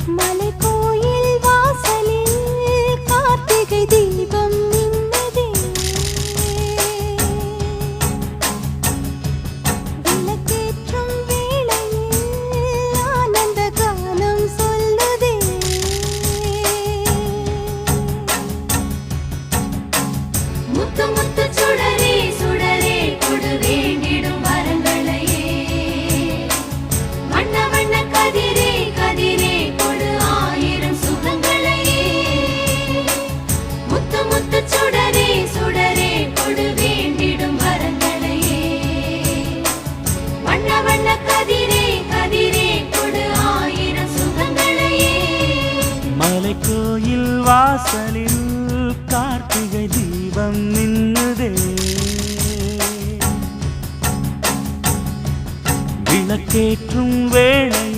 மலைக்கோயில் வாசலில் கார்த்திகை தீபம் மின்னுதே. விளக்கேற்றும் வேளையில் ஆனந்த கானம் சொல்லுதே. முத்து முத்து சுடரே சுடரே கொடு வேண்டிடும் வரங்களையே. வண்ண வண்ண கதிரே கதிரே கொடு ஆயிரம் சுகங்களையே. முத்து முத்து சுடரே சுடரே கொடு வேண்டிடும் வரங்களையே. வண்ண வண்ண கதிரே கதிரே கொடு ஆயிரம் சுகங்களையே. மலைக்கோயில் வாசலில் கார்த்திகை தீபம் மின்னுதே. விளக்கேற்றும் வேளை